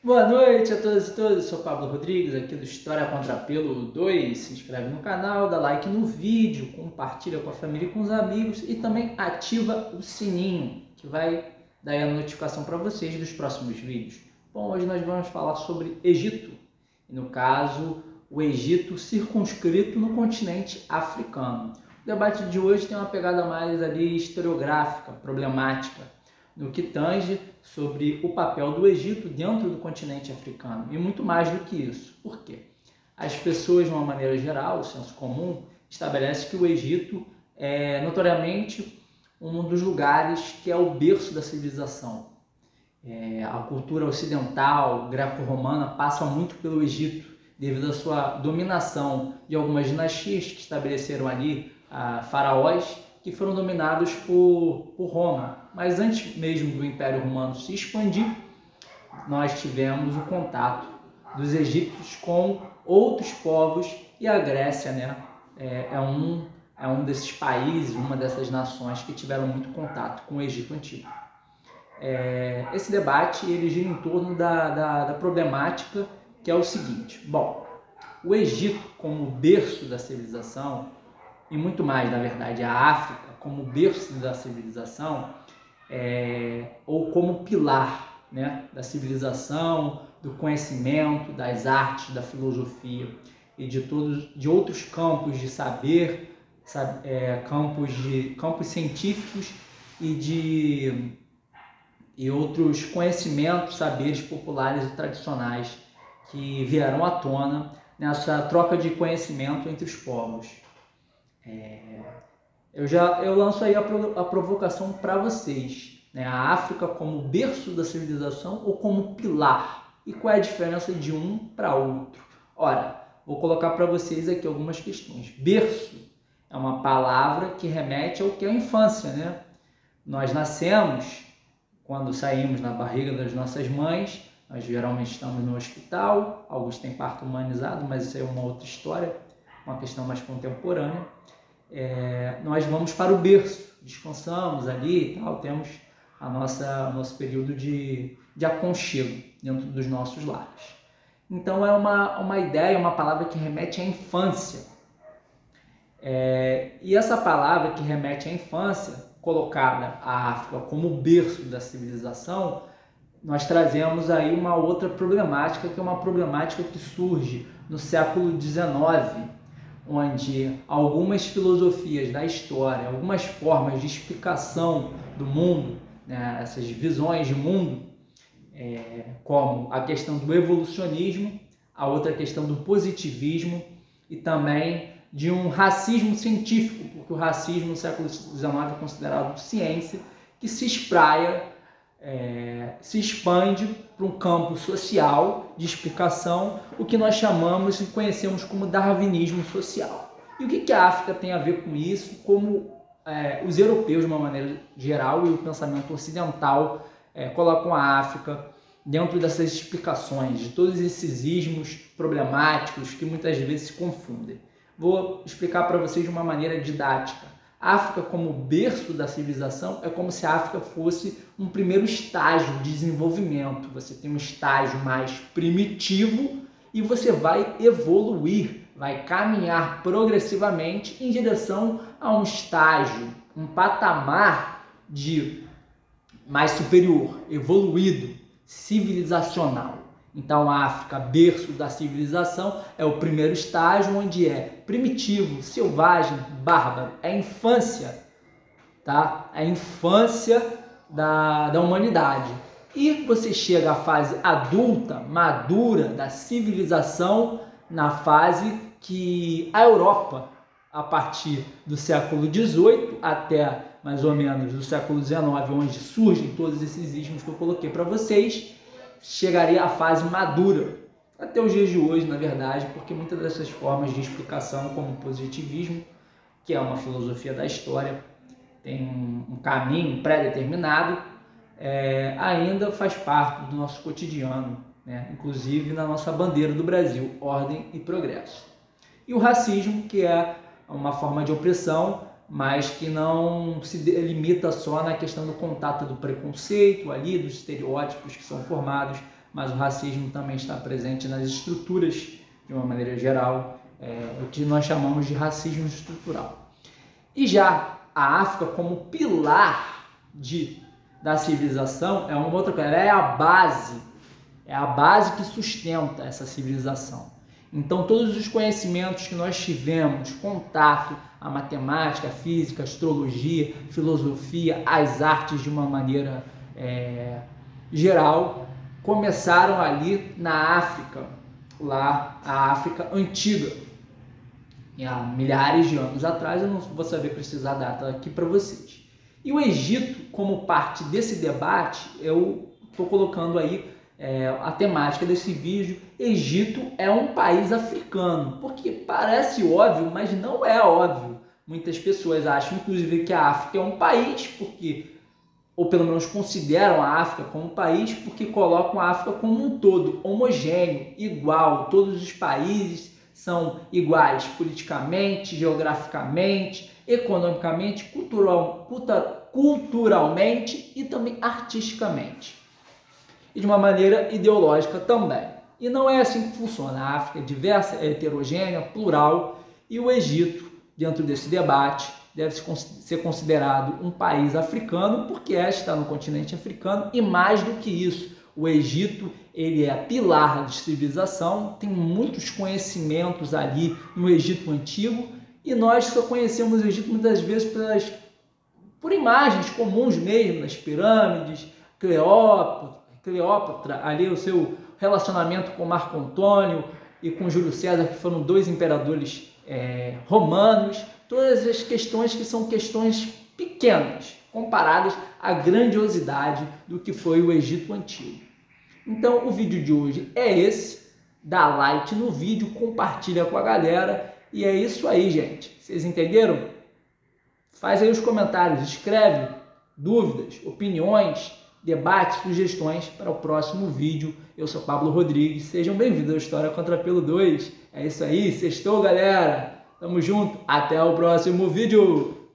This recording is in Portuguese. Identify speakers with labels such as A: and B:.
A: Boa noite a todos e todas, eu sou Pablo Rodrigues, aqui do História contra Pelo 2. Se inscreve no canal, dá like no vídeo, compartilha com a família e com os amigos e também ativa o sininho, que vai dar a notificação para vocês dos próximos vídeos. Bom, hoje nós vamos falar sobre Egito, e no caso, o Egito circunscrito no continente africano. O debate de hoje tem uma pegada mais ali historiográfica, problemática, no que tange sobre o papel do Egito dentro do continente africano e muito mais do que isso. Por quê? As pessoas, de uma maneira geral, o senso comum, estabelece que o Egito é notoriamente um dos lugares que é o berço da civilização. A cultura ocidental, greco-romana, passa muito pelo Egito devido à sua dominação de algumas dinastias que estabeleceram ali faraós que foram dominados por Roma. Mas antes mesmo do Império Romano se expandir, nós tivemos o contato dos egípcios com outros povos e a Grécia, né, é um desses países, uma dessas nações que tiveram muito contato com o Egito Antigo. Esse debate ele gira em torno da problemática, que é o seguinte: bom, o Egito como berço da civilização, e muito mais, na verdade, a África como berço da civilização, ou como pilar, né, da civilização, do conhecimento, das artes, da filosofia e de outros campos de saber, campos científicos e outros conhecimentos, saberes populares e tradicionais que vieram à tona nessa troca de conhecimento entre os povos. Eu lanço aí a provocação para vocês, né? A África como berço da civilização ou como pilar? E qual é a diferença de um para outro? Ora, vou colocar para vocês aqui algumas questões. Berço é uma palavra que remete ao que é a infância, né? Nós nascemos, quando saímos na barriga das nossas mães, nós geralmente estamos no hospital, alguns têm parto humanizado, mas isso é uma outra história, uma questão mais contemporânea. Nós vamos para o berço, descansamos ali e tal, temos o nosso período de aconchego dentro dos nossos lares. Então é uma ideia, uma palavra que remete à infância. E essa palavra que remete à infância, colocada a África como berço da civilização, nós trazemos aí uma outra problemática, que é uma problemática que surge no século XIX, onde algumas filosofias da história, algumas formas de explicação do mundo, né, essas visões de mundo, como a questão do evolucionismo, a outra questão do positivismo e também de um racismo científico, porque o racismo no século XIX é considerado ciência, que se espraia, se expande para um campo social de explicação, o que nós chamamos e conhecemos como darwinismo social. E o que a África tem a ver com isso? Como os europeus, de uma maneira geral, e o pensamento ocidental colocam a África dentro dessas explicações, de todos esses ismos problemáticos que muitas vezes se confundem. Vou explicar para vocês de uma maneira didática. A África como berço da civilização é como se a África fosse um primeiro estágio de desenvolvimento. Você tem um estágio mais primitivo e você vai evoluir, vai caminhar progressivamente em direção a um estágio, um patamar de mais superior, evoluído, civilizacional. Então a África, berço da civilização, é o primeiro estágio, onde é primitivo, selvagem, bárbaro, é a infância, tá? É a infância da humanidade. E você chega à fase adulta, madura da civilização, na fase que a Europa, a partir do século XVIII até mais ou menos do século XIX, onde surgem todos esses ismos que eu coloquei para vocês, chegaria à fase madura, até os dias de hoje, na verdade, porque muitas dessas formas de explicação, como o positivismo, que é uma filosofia da história, tem um caminho pré-determinado, ainda faz parte do nosso cotidiano, né? Inclusive na nossa bandeira do Brasil, ordem e progresso. E o racismo, que é uma forma de opressão, mas que não se limita só na questão do contato do preconceito ali, dos estereótipos que são formados mas o racismo também está presente nas estruturas de uma maneira geral, o que nós chamamos de racismo estrutural. E já a África como pilar da civilização é uma outra coisa, ela é a base que sustenta essa civilização. Então todos os conhecimentos que nós tivemos, contato, a matemática, a física, a astrologia, filosofia, as artes de uma maneira geral, começaram ali na África, lá a África antiga. E há milhares de anos atrás, eu não vou saber precisar a data aqui para vocês. E o Egito, como parte desse debate, eu estou colocando aí a temática desse vídeo. Egito é um país africano, porque parece óbvio, mas não é óbvio. Muitas pessoas acham, inclusive, que a África é um país, ou pelo menos consideram a África como um país, porque colocam a África como um todo, homogêneo, igual. Todos os países são iguais politicamente, geograficamente, economicamente, culturalmente e também artisticamente. E de uma maneira ideológica também. E não é assim que funciona. A África é diversa, é heterogênea, plural, e o Egito, dentro desse debate, deve ser considerado um país africano, porque está no continente africano, e mais do que isso, o Egito ele é pilar de civilização, tem muitos conhecimentos ali no Egito Antigo, e nós só conhecemos o Egito muitas vezes por imagens comuns mesmo, nas pirâmides, Cleópatra, ali o seu relacionamento com Marco Antônio e com Júlio César, que foram dois imperadores romanos, todas as questões que são questões pequenas, comparadas à grandiosidade do que foi o Egito Antigo. Então o vídeo de hoje é esse, dá like no vídeo, compartilha com a galera, e é isso aí, gente. Vocês entenderam? Faz aí os comentários, escreve dúvidas, opiniões, debates, sugestões para o próximo vídeo. Eu sou Pablo Rodrigues, sejam bem-vindos ao História contra Pelo 2. É isso aí, sextou, galera! Tamo junto, até o próximo vídeo!